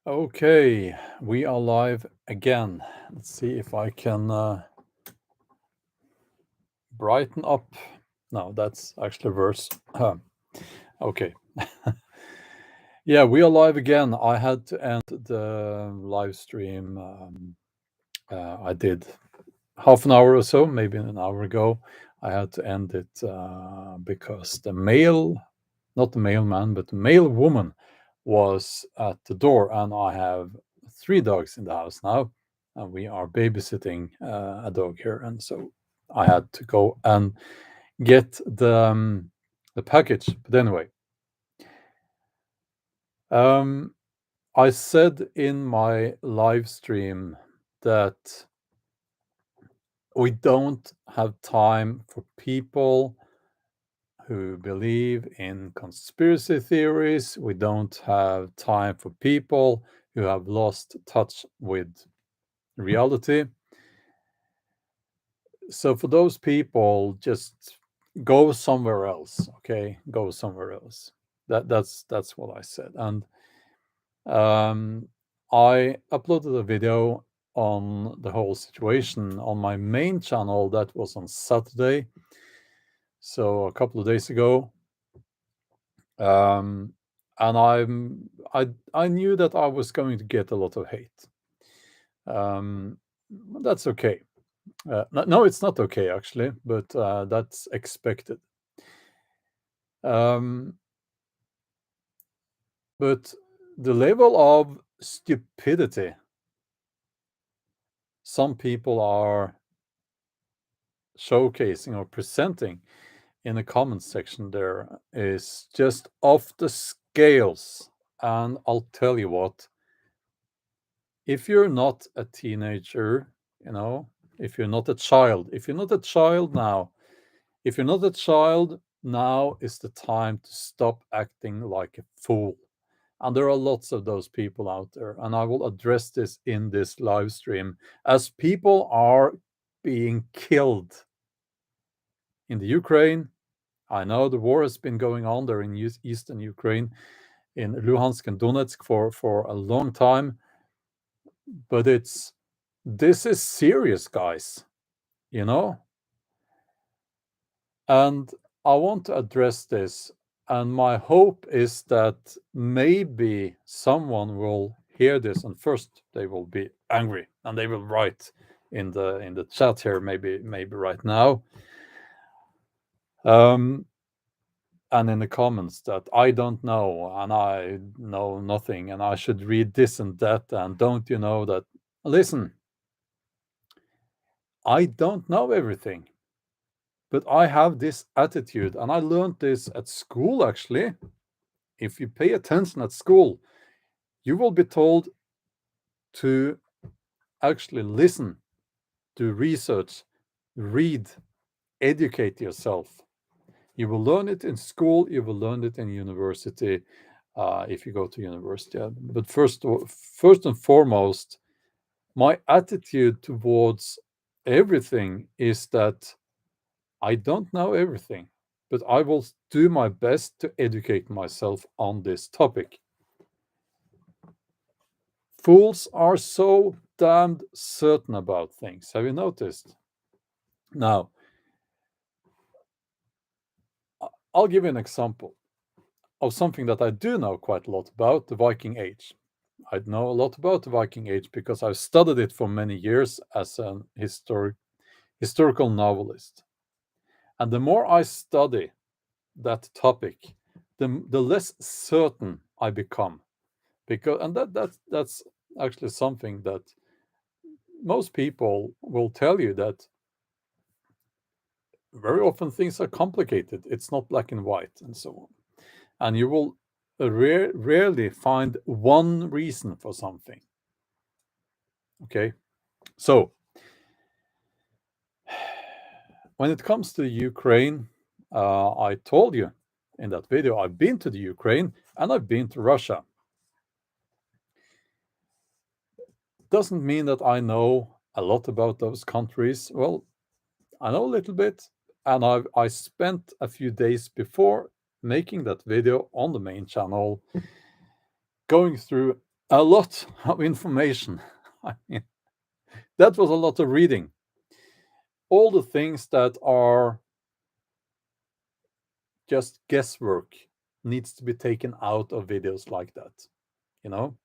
Okay, we are live again. Let's see if I can brighten up. No, that's actually worse. Okay. Yeah, we are live again. I had to end the live stream. I did half an hour or so, maybe an hour ago. I had to end it because not the mailman, but the mail woman was at the door, and I have three dogs in the house now, and we are babysitting a dog here, and so I had to go and get the package. But anyway, I said in my live stream that we don't have time for people who believe in conspiracy theories. We don't have time for people who have lost touch with reality. So for those people, just go somewhere else. Okay, go somewhere else. That's what I said, and I uploaded a video on the whole situation on my main channel. That was on Saturday, so a couple of days ago. And I knew that I was going to get a lot of hate. Um, that's okay. No, it's not okay actually, but that's expected. Um, but the level of stupidity some people are showcasing or presenting in the comments section there is just off the scales. And I'll tell you what, if you're not a teenager, if you're not a child, if you're not a child now, if you're not a child, now is the time to stop acting like a fool. And there are lots of those people out there. And I will address this in this live stream as people are being killed in the Ukraine. I know the war has been going on there in eastern Ukraine, in Luhansk and Donetsk for a long time. But this is serious, guys, you know? And I want to address this. And my hope is that maybe someone will hear this, and first they will be angry and they will write in the chat here, maybe right now. And in the comments that I don't know and I know nothing and I should read this and that, and don't you know that? Listen, I don't know everything, but I have this attitude, and I learned this at school actually. If you pay attention at school, you will be told to actually listen, do research, read, educate yourself. You will learn it in school, you will learn it in university, if you go to university. But first and foremost, my attitude towards everything is that I don't know everything, but I will do my best to educate myself on this topic. Fools are so damned certain about things. Have you noticed? Now, I'll give you an example of something that I do know quite a lot about, the Viking Age. I know a lot about the Viking Age because I've studied it for many years as an historical novelist. And the more I study that topic, the less certain I become. That's actually something that most people will tell you, that very often things are complicated. It's not black and white and so on. And you will rarely find one reason for something. Okay, so when it comes to Ukraine, I told you in that video, I've been to the Ukraine and I've been to Russia. Doesn't mean that I know a lot about those countries. Well, I know a little bit, and I spent a few days before making that video on the main channel going through A lot of information. I mean, that was a lot of reading. All the things that are just guesswork needs to be taken out of videos like that. You know,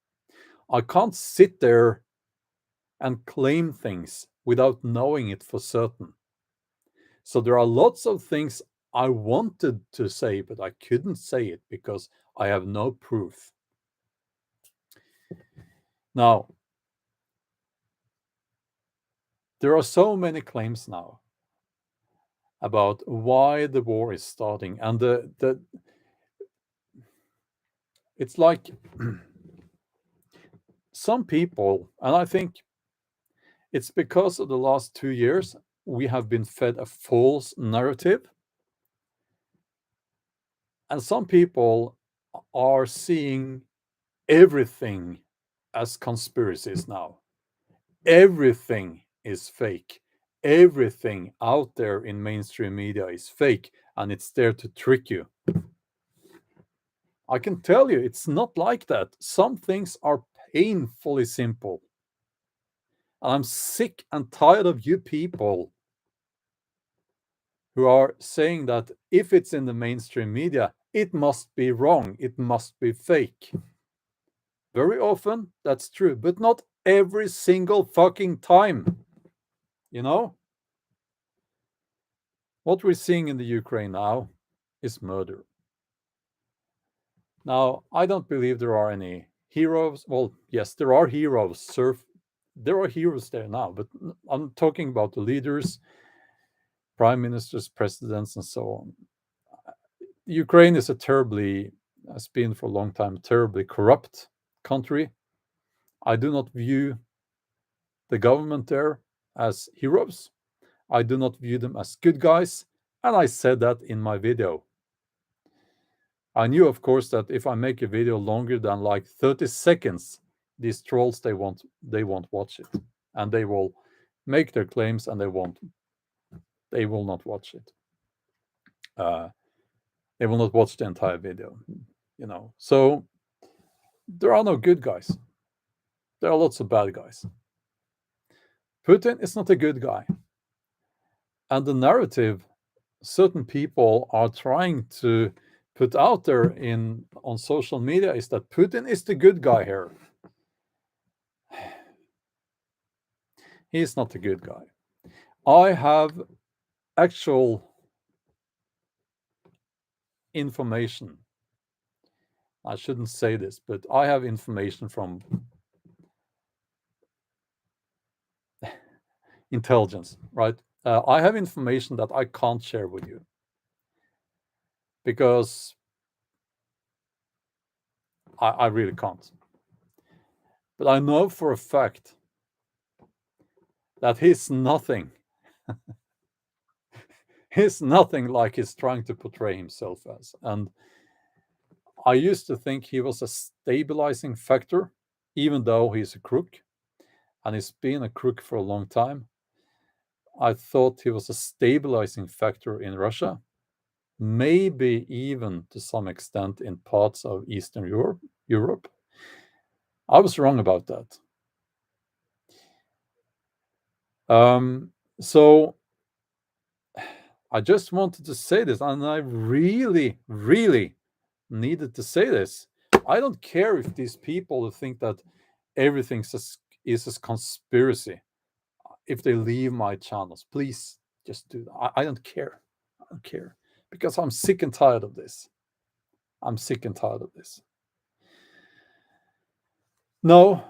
I can't sit there and claim things without knowing it for certain. So there are lots of things I wanted to say, but I couldn't say it because I have no proof. Now, there are so many claims now about why the war is starting, and the it's like some people, and I think it's because of the last 2 years we have been fed a false narrative, and some people are seeing everything as conspiracies now. Everything is fake. Everything out there in mainstream media is fake, and it's there to trick you. I can tell you, it's not like that. Some things are painfully simple. And I'm sick and tired of you people who are saying that if it's in the mainstream media, it must be wrong, it must be fake. Very often, that's true, but not every single fucking time. You know? What we're seeing in the Ukraine now is murder. Now, I don't believe there are any heroes. Well, yes, there are heroes. There are heroes there now, but I'm talking about the leaders, prime ministers, presidents, and so on. Ukraine is has been for a long time, terribly corrupt country. I do not view the government there as heroes. I do not view them as good guys, and I said that in my video. I knew, of course, that if I make a video longer than like 30 seconds, these trolls they won't watch it, and they will make their claims, and they will not watch it. They will not watch the entire video, you know. So there are no good guys. There are lots of bad guys. Putin is not a good guy, and the narrative certain people are trying to put out there in on social media is that Putin is the good guy here. He's not a good guy. I have actual information. I shouldn't say this, but I have information from intelligence, right? I have information that I can't share with you because I really can't. But I know for a fact that he's nothing. He's nothing like he's trying to portray himself as. And I used to think he was a stabilizing factor, even though he's a crook, and he's been a crook for a long time. I thought he was a stabilizing factor in Russia, maybe even to some extent in parts of Eastern Europe. I was wrong about that. So I just wanted to say this, and I really, really needed to say this. I don't care if these people think that everything is a conspiracy. If they leave my channels, please just do that. I don't care. I don't care because I'm sick and tired of this. I'm sick and tired of this. No,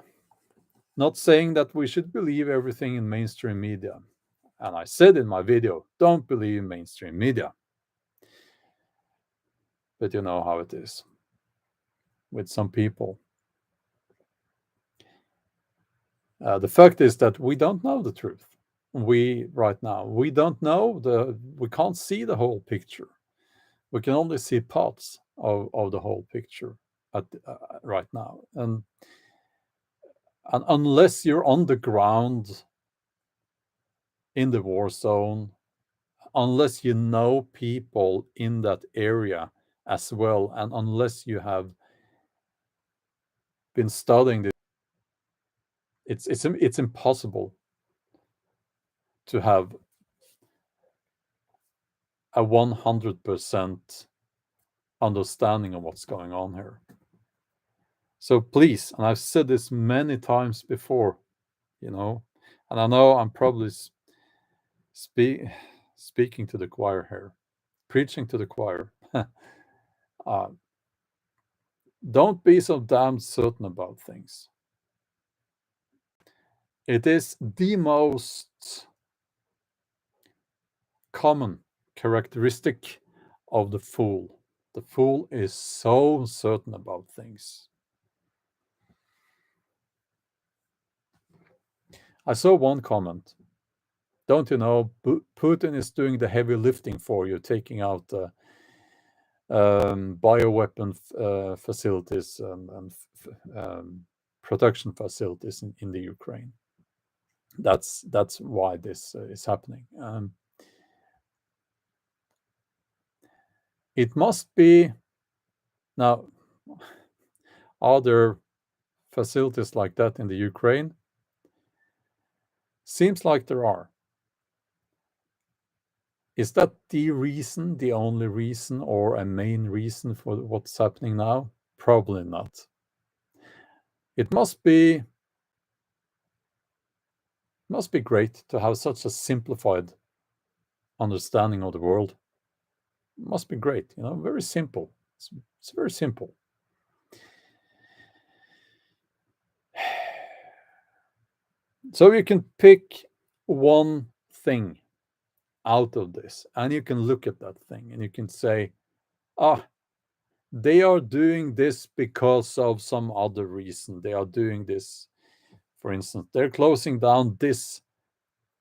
not saying that we should believe everything in mainstream media. And I said in my video, don't believe mainstream media. But you know how it is with some people. The fact is that we don't know the truth. Right now, we don't know we can't see the whole picture. We can only see parts of the whole picture right now. And unless you're on the ground in the war zone, unless you know people in that area as well, and unless you have been studying this, it's impossible to have a 100% understanding of what's going on here. So please, and I've said this many times before, and I know I'm probably speaking to the choir here, preaching to the choir. Don't be so damn certain about things. It is the most common characteristic of the fool. The fool is so certain about things. I saw one comment. Don't you know, Putin is doing the heavy lifting for you, taking out bioweapon facilities and production facilities in the Ukraine. That's why this is happening. It must be now. Are there facilities like that in the Ukraine? Seems like there are. Is that the reason, the only reason, or a main reason for what's happening now? Probably not. It must be great to have such a simplified understanding of the world. It must be great, very simple. It's very simple. So you can pick one thing out of this, and you can look at that thing and you can say, they are doing this because of some other reason. They are doing this, for instance, they're closing down this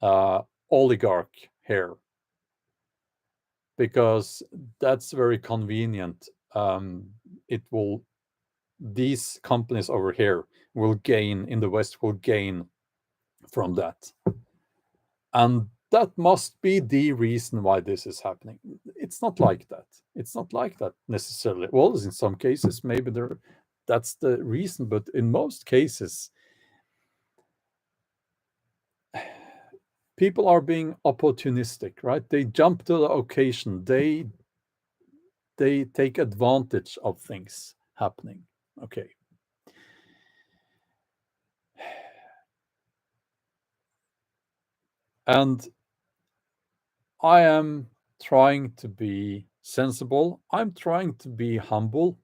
oligarch here because that's very convenient. These companies over here will gain, in the West, will gain from that. And that must be the reason why this is happening. It's not like that. It's not like that necessarily. Well, in some cases, maybe that's the reason, but in most cases, people are being opportunistic, right? They jump to the occasion. They take advantage of things happening. Okay. And I am trying to be sensible. I'm trying to be humble.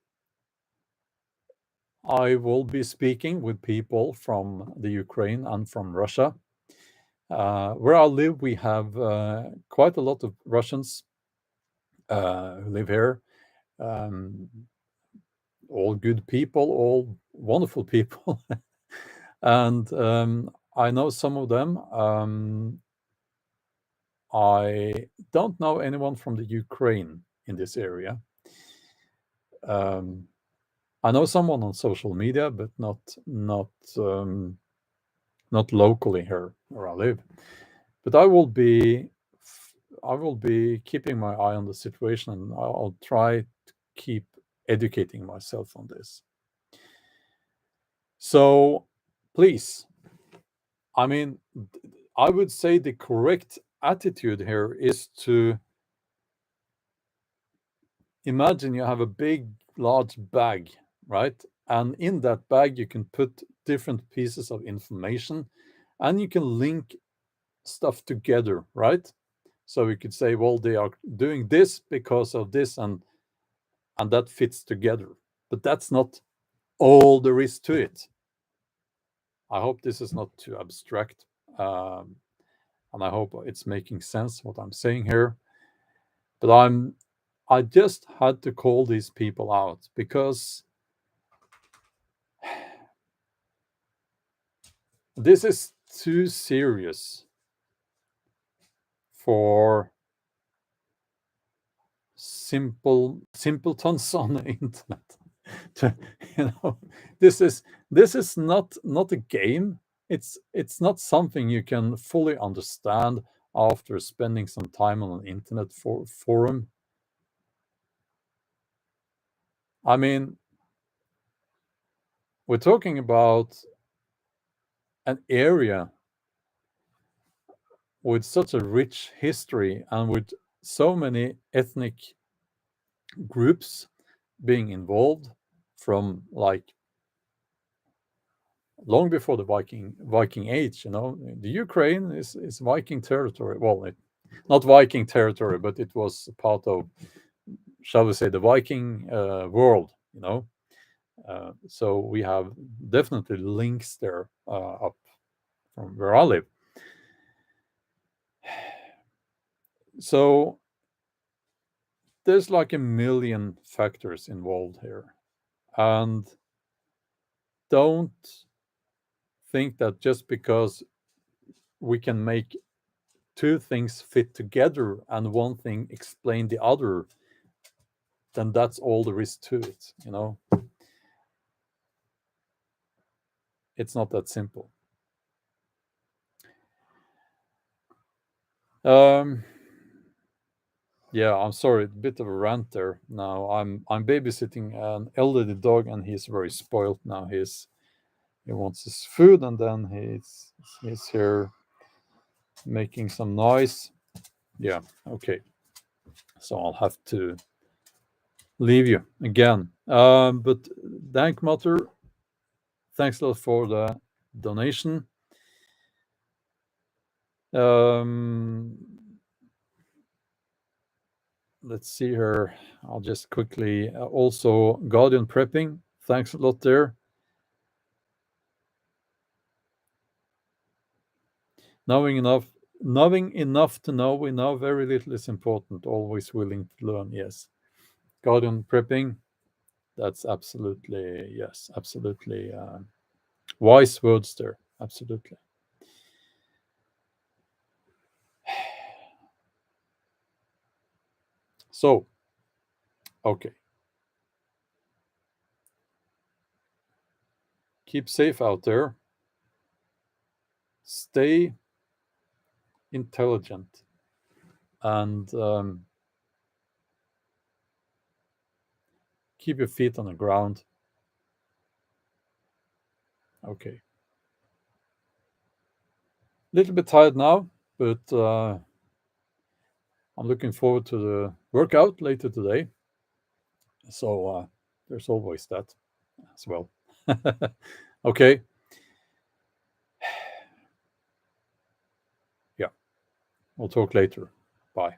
I will be speaking with people from the Ukraine and from Russia. Where I live, we have quite a lot of Russians who live here. All good people, all wonderful people. And I know some of them. I don't know anyone from the Ukraine in this area. I know someone on social media, but not locally here where I live. But I will be keeping my eye on the situation, and I'll try to keep educating myself on this. So please, I mean, I would say the correct attitude here is to imagine you have a big, large bag, right? And in that bag, you can put different pieces of information and you can link stuff together, right? So we could say, well, they are doing this because of this, and that fits together. But that's not all there is to it. I hope this is not too abstract. And I hope it's making sense what I'm saying here. But I just had to call these people out because this is too serious for simpletons on the internet. This is not a game. It's not something you can fully understand after spending some time on an internet forum. I mean, we're talking about an area with such a rich history and with so many ethnic groups being involved from like long before the Viking age. The Ukraine is Viking territory. Well, not Viking territory, but it was part of, shall we say, the Viking world. So we have definitely links there up from where I live. So there's like a million factors involved here, and don't think that just because we can make two things fit together and one thing explain the other, then that's all there is to it. It's not that simple. Yeah, I'm sorry, a bit of a rant there. Now I'm babysitting an elderly dog, and he's very spoiled now. He wants his food, and then he's here making some noise. Yeah, okay. So I'll have to leave you again. But thank Matter. Thanks a lot for the donation. Um, let's see here. I'll just quickly also Guardian prepping. Thanks a lot there. Knowing enough to know we know very little is important. Always willing to learn. Yes. Guardian prepping. That's absolutely yes. Absolutely wise words there. Absolutely. So, okay. Keep safe out there. Stay intelligent and keep your feet on the ground. Okay. Little bit tired now, but I'm looking forward to the workout later today. So there's always that as well. Okay. Yeah. We'll talk later. Bye.